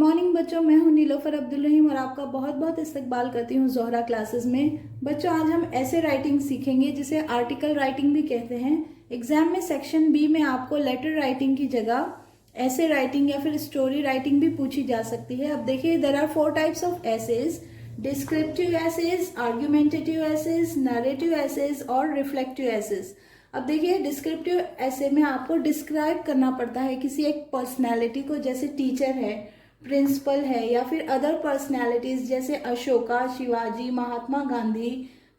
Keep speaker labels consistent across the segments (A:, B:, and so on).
A: Morning बच्चों, मैं हूं नीलोफर अब्दुल रहीम और आपका बहुत बहुत इस्तकबाल करती हूं ज़ोहरा क्लासेस में। बच्चों, आज हम ऐसे राइटिंग सीखेंगे जिसे आर्टिकल राइटिंग भी कहते हैं। एग्जाम में सेक्शन बी में आपको लेटर राइटिंग की जगह ऐसे राइटिंग या फिर स्टोरी राइटिंग भी पूछी जा सकती है। अब देखिए, there are 4 types of essays: descriptive essays, argumentative essays, narrative essays और रिफ्लेक्टिव एसेज। अब देखिए, डिस्क्रिप्टिव ऐसे में आपको डिस्क्राइब करना पड़ता है किसी एक पर्सनैलिटी को, जैसे टीचर है, प्रिंसिपल है या फिर अदर पर्सनैलिटीज जैसे Ashoka, Shivaji, Mahatma Gandhi,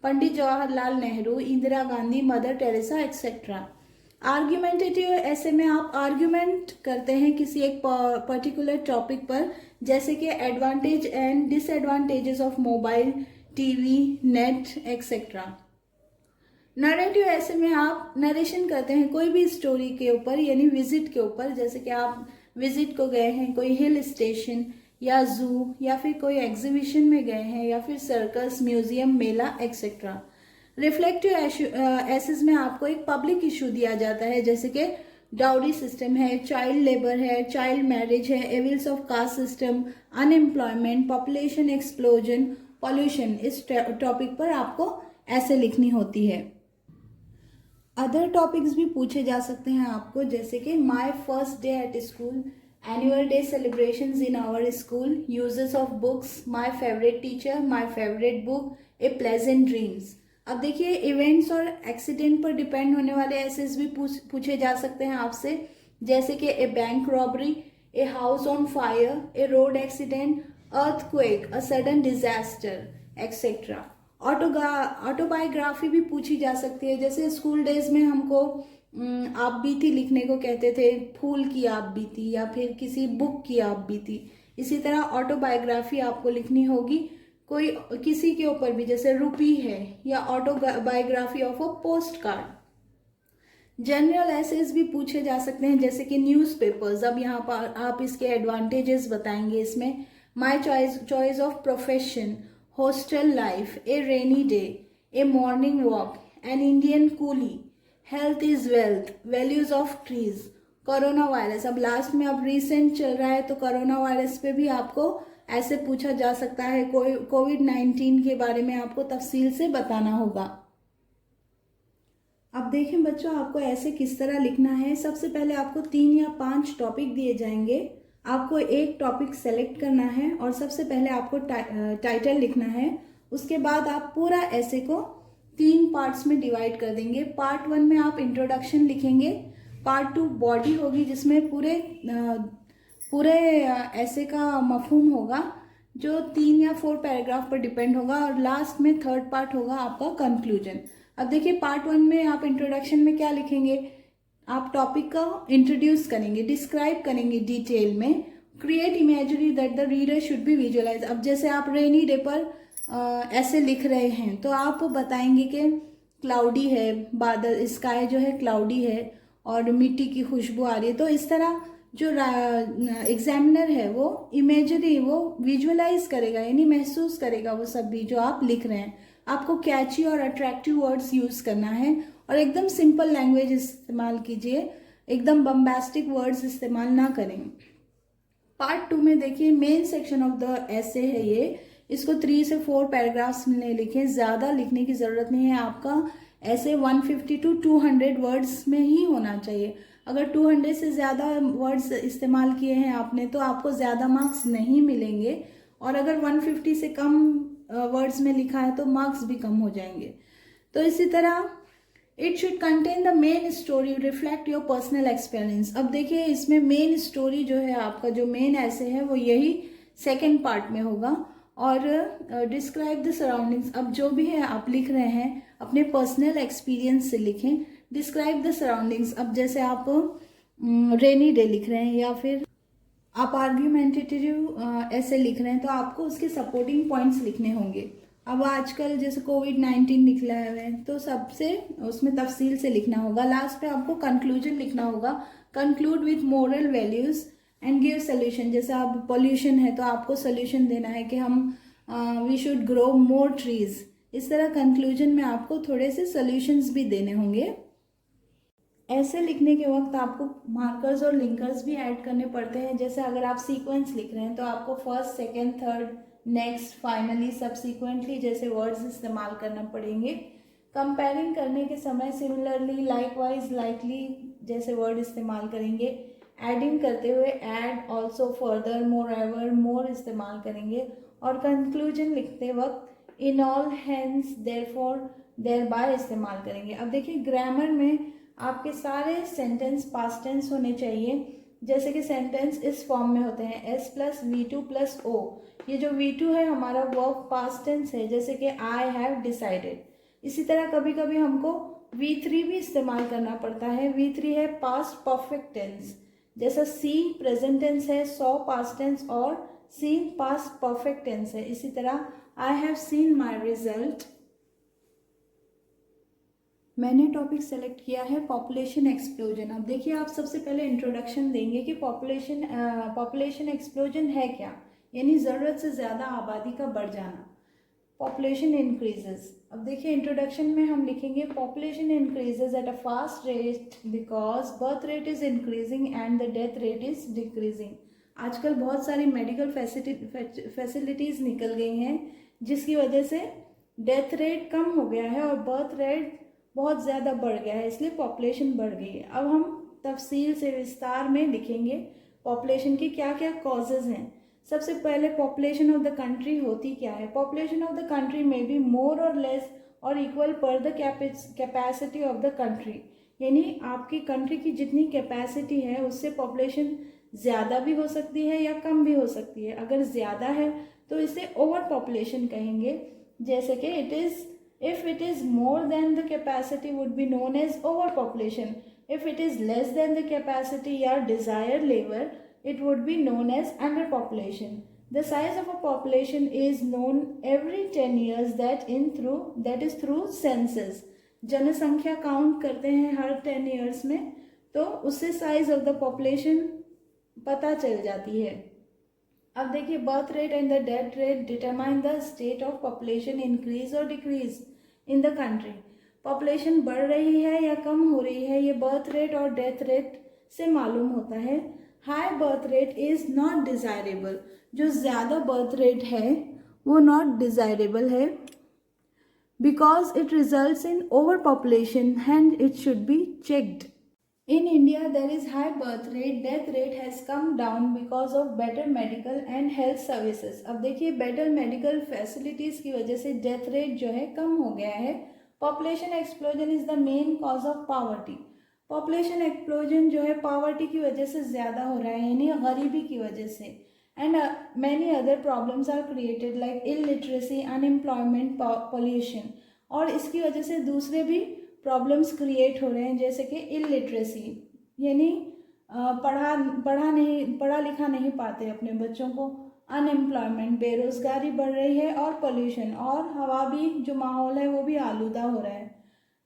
A: Pandit Jawaharlal Nehru, Indira Gandhi, Mother Teresa etcetera. Argumentative ऐसे में आप आर्ग्यूमेंट करते हैं किसी एक पर्टिकुलर टॉपिक पर, जैसे कि advantage and disadvantages of mobile, TV, net etcetera. Narrative ऐसे में आप नरेशन करते हैं कोई भी स्टोरी के ऊपर, यानी विजिट के ऊपर, जैसे कि आप विजिट को गए हैं कोई हिल स्टेशन या जू या फिर कोई एग्जीबिशन में गए हैं या फिर सर्कस, म्यूजियम, मेला एक्सेट्रा। रिफ्लेक्टिव एसेस में आपको एक पब्लिक इशू दिया जाता है, जैसे कि डाउरी सिस्टम है, चाइल्ड लेबर है, चाइल्ड मैरिज है, evils of caste system, unemployment, population explosion, pollution. इस टॉपिक पर आपको ऐसे लिखनी होती है। अदर टॉपिक्स भी पूछे जा सकते हैं आपको, जैसे कि my first day at school, annual day celebrations in our school, uses of books, my favourite teacher, my favourite book, a pleasant dreams. अब देखिए, इवेंट्स और एक्सीडेंट पर डिपेंड होने वाले एसेज भी पूछे जा सकते हैं आपसे, जैसे कि a bank robbery, a house on fire, a road accident, earthquake, a sudden disaster etcetera. Autobiography भी पूछी जा सकती है, जैसे स्कूल डेज में हमको आप बीती लिखने को कहते थे, फूल की आप बीती या फिर किसी बुक की आप बीती। इसी तरह ऑटोबायोग्राफी आपको लिखनी होगी कोई किसी के ऊपर भी, जैसे रूपी है, या autobiography of a post card. General essays भी पूछे जा सकते हैं, जैसे कि न्यूज़पेपर्स। अब यहाँ पर आप इसके एडवांटेजेस बताएंगे इसमें: my choice of profession, hostel life, a rainy day, a morning walk, an Indian coolie, health is wealth, values of trees, corona virus. अब लास्ट में अब रिसेंट चल रहा है तो कोरोना वायरस पे भी आपको ऐसे पूछा जा सकता है, कोविड-19 के बारे में आपको तफसील से बताना होगा। अब देखें बच्चों, आपको ऐसे किस तरह लिखना है। सबसे पहले आपको 3 या 5 टॉपिक दिए जाएंगे, आपको एक टॉपिक सेलेक्ट करना है और सबसे पहले आपको टाइटल लिखना है। उसके बाद आप पूरा ऐसे को 3 पार्ट्स में डिवाइड कर देंगे। पार्ट 1 में आप इंट्रोडक्शन लिखेंगे, पार्ट 2 बॉडी होगी जिसमें पूरे ऐसे का मफहूम होगा जो 3 या 4 पैराग्राफ पर डिपेंड होगा, और लास्ट में थर्ड पार्ट होगा आपका कंक्लूजन। अब देखिए, पार्ट 1 में आप इंट्रोडक्शन में क्या लिखेंगे, आप टॉपिक का इंट्रोड्यूस करेंगे, डिस्क्राइब करेंगे डिटेल में। Create imagery that the reader should be visualise. अब जैसे आप रेनी डे पर ऐसे लिख रहे हैं तो आप बताएंगे कि क्लाउडी है, बादल, स्काई जो है क्लाउडी है और मिट्टी की खुशबू आ रही है। तो इस तरह जो एग्जामिनर है वो इमेजरी, वो विजुअलाइज करेगा, यानी महसूस करेगा वो सब भी जो आप लिख रहे हैं। आपको कैची और अट्रैक्टिव वर्ड्स यूज करना है और एकदम सिंपल लैंग्वेज इस्तेमाल कीजिए, एकदम बम्बास्टिक वर्ड्स इस्तेमाल ना करें। पार्ट 2 में देखिए, मेन सेक्शन ऑफ द ऐसे है ये, इसको 3 से 4 पैराग्राफ्स में लिखें, ज़्यादा लिखने की ज़रूरत नहीं है। आपका ऐसे 150 to 200 वर्ड्स में ही होना चाहिए। अगर 200 से ज़्यादा वर्ड्स इस्तेमाल किए हैं आपने तो आपको ज़्यादा मार्क्स नहीं मिलेंगे, और अगर 150 से कम वर्ड्स में लिखा है तो मार्क्स भी कम हो जाएंगे। तो इसी तरह it should contain the main story, reflect your personal experience. अब देखिए, इसमें मेन स्टोरी जो है, आपका जो मेन ऐसे है वो यही सेकेंड पार्ट में होगा। और डिस्क्राइब द सराउंडिंग्स। अब जो भी है आप लिख रहे हैं अपने पर्सनल एक्सपीरियंस से लिखें। Describe the surroundings. अब जैसे आप रेनी डे लिख रहे हैं या फिर आप आर्ग्यूमेंटेटिव ऐसे लिख रहे हैं तो आपको उसके सपोर्टिंग पॉइंट्स लिखने होंगे। अब आजकल जैसे कोविड-19 निकला है तो सबसे उसमें तफसील से लिखना होगा। लास्ट पे आपको कंक्लूजन लिखना होगा, conclude with moral values and give solution. जैसे अब पॉल्यूशन है तो आपको सोल्यूशन देना है कि हम we should grow more trees. इस तरह कंक्लूजन में आपको थोड़े से सोल्यूशंस भी देने होंगे। ऐसे लिखने के वक्त आपको मार्कर्स और लिंकर्स भी ऐड करने पड़ते हैं। जैसे अगर आप सीक्वेंस लिख रहे हैं तो आपको first, second, third, next, finally, subsequently जैसे वर्ड्स इस्तेमाल करना पड़ेंगे। कंपेयरिंग करने के समय सिमिलरली, लाइकवाइज, लाइकली जैसे वर्ड इस्तेमाल करेंगे। एडिंग करते हुए ऐड, ऑल्सो, फर्दर, मोर एवर, मोर इस्तेमाल करेंगे। और कंक्लूजन लिखते वक्त in all, hence, therefore, thereby इस्तेमाल करेंगे। अब देखिए ग्रामर में आपके सारे सेंटेंस पास्ट टेंस होने चाहिए। जैसे कि सेंटेंस इस फॉर्म में होते हैं S plus V2 plus O. ये जो V2 है हमारा वर्ब पास्ट टेंस है, जैसे कि आई हैव डिसाइडेड। इसी तरह कभी कभी हमको V3 भी इस्तेमाल करना पड़ता है। V3 है पास्ट परफेक्ट टेंस, जैसा सी प्रेजेंट टेंस है, सॉ पास्ट टेंस और सीन पास्ट परफेक्ट टेंस है। इसी तरह I have seen my result. मैंने टॉपिक सेलेक्ट किया है पॉपुलेशन एक्सप्लोजन। अब देखिए आप सबसे पहले इंट्रोडक्शन देंगे कि पॉपुलेशन एक्सप्लोजन है क्या, यानी ज़रूरत से ज़्यादा आबादी का बढ़ जाना, पॉपुलेशन इंक्रीजेस। अब देखिए इंट्रोडक्शन में हम लिखेंगे population increases at a fast rate because birth rate is increasing and the death rate is decreasing. आजकल बहुत सारी मेडिकल फैसिलिटीज़ निकल गई हैं जिसकी वजह से डेथ रेट कम हो गया है और बर्थ रेट बहुत ज़्यादा बढ़ गया है, इसलिए पॉपुलेशन बढ़ गई है। अब हम तफसील से विस्तार में लिखेंगे पॉपुलेशन के क्या क्या कॉजेज़ हैं। सबसे पहले पॉपुलेशन ऑफ द कंट्री होती क्या है। पॉपुलेशन ऑफ द कंट्री में बी मोर और लेस और इक्वल पर the capacity of the country, यानी आपकी कंट्री की जितनी कैपेसिटी है उससे पॉपुलेशन ज़्यादा भी हो सकती है या कम भी हो सकती है। अगर ज़्यादा है तो इसे ओवर पॉपुलेशन कहेंगे। जैसे कि if it is more than the capacity would be known as overpopulation. If it is less than the capacity or desired level, it would be known as underpopulation. The size of a population is known every 10 years that is through census. जनसंख्या count करते हैं हर 10 years में, तो उससे size of the population पता चल जाती है। अब देखिए birth rate and the death rate determine the state of population increase और decrease in the country. Population बढ़ रही है या कम हो रही है ये बर्थ रेट और डेथ रेट से मालूम होता है। High birth rate is not desirable, जो ज़्यादा बर्थ रेट है वो नॉट डिजायरेबल है because it results in overpopulation and it should be checked. In India, there is high birth rate. Death rate has come down because of better medical and health services. अब देखिए better medical facilities की वजह से death rate जो है कम हो गया है। Population explosion is the main cause of poverty. Population explosion जो है poverty की वजह से ज़्यादा हो रहा है, यानी गरीबी की वजह से। And many other problems are created like illiteracy, unemployment, pollution. और इसकी वजह से दूसरे भी प्रॉब्लम्स क्रिएट हो रहे हैं, जैसे कि इलिटरेसी, यानी पढ़ा लिखा नहीं पाते अपने बच्चों को, अनएम्प्लॉयमेंट, बेरोजगारी बढ़ रही है, और पोल्यूशन, और हवा भी जो माहौल है वो भी आलूदा हो रहा है।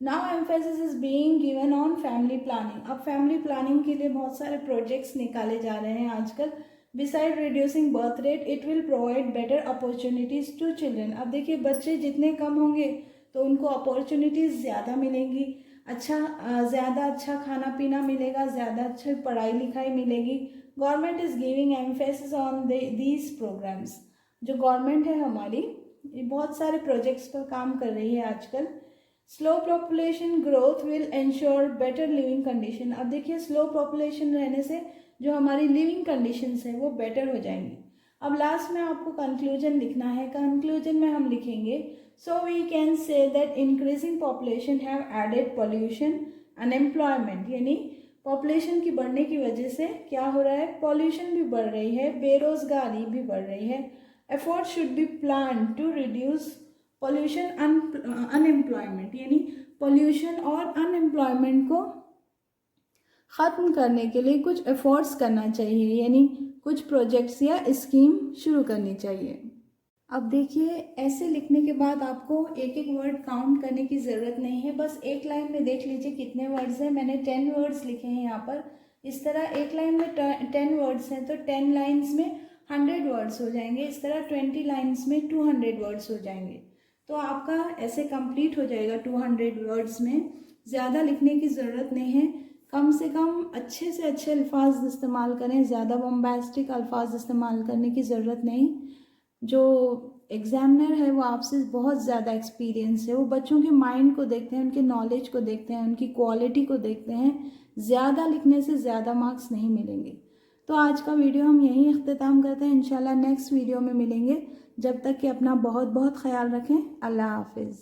A: Now emphasis is being given on family planning. अब फैमिली प्लानिंग के लिए बहुत सारे प्रोजेक्ट्स निकाले जा रहे हैं आजकल। Beside reducing birth rate it will provide better opportunities to children. अब देखिए बच्चे जितने कम होंगे तो उनको अपॉर्चुनिटीज़ ज़्यादा मिलेंगी, ज़्यादा अच्छा खाना पीना मिलेगा, ज़्यादा अच्छी पढ़ाई लिखाई मिलेगी। Government is giving emphasis on these programmes. जो गवर्नमेंट है हमारी ये बहुत सारे प्रोजेक्ट्स पर काम कर रही है आजकल। Slow population growth will ensure better living condition. अब देखिए स्लो पॉपुलेशन रहने से जो हमारी लिविंग कंडीशंस हैं वो बेटर हो जाएंगी। अब लास्ट में आपको कंक्लूजन लिखना है। कंक्लूजन में हम लिखेंगे so we can say that increasing population have added pollution, unemployment, यानी पॉपुलेशन की बढ़ने की वजह से क्या हो रहा है, पॉल्यूशन भी बढ़ रही है, बेरोजगारी भी बढ़ रही है। Effort should be plan to reduce pollution, unemployment, यानी पॉल्यूशन और अनएम्प्लॉयमेंट को ख़त्म करने के लिए कुछ एफर्ट्स करना चाहिए, यानी कुछ प्रोजेक्ट्स या स्कीम शुरू करनी चाहिए। अब देखिए ऐसे लिखने के बाद आपको एक एक वर्ड काउंट करने की ज़रूरत नहीं है, बस एक लाइन में देख लीजिए कितने वर्ड्स हैं। मैंने 10 वर्ड्स लिखे हैं यहाँ पर। इस तरह एक लाइन में 10 वर्ड्स हैं तो 10 लाइन्स में 100 वर्ड्स हो जाएंगे। इस तरह 20 लाइन्स में 200 वर्ड्स हो जाएंगे। तो आपका ऐसे कंप्लीट हो जाएगा 200 वर्ड्स में। ज़्यादा लिखने की ज़रूरत नहीं है, कम से कम अच्छे से अच्छे अल्फाज इस्तेमाल करें, ज़्यादा बम्बास्टिक अल्फाज इस्तेमाल करने की ज़रूरत नहीं। जो एग्ज़ामिनर है वो आपसे बहुत ज़्यादा एक्सपीरियंस है, वो बच्चों के माइंड को देखते हैं, उनके नॉलेज को देखते हैं, उनकी क्वालिटी को देखते हैं। ज़्यादा लिखने से ज़्यादा मार्क्स नहीं मिलेंगे। तो आज का वीडियो हम यहीं इख्तिताम करते हैं। इंशाल्लाह नेक्स्ट वीडियो में मिलेंगे। जब तक कि अपना बहुत बहुत ख्याल रखें। अल्लाह हाफिज़।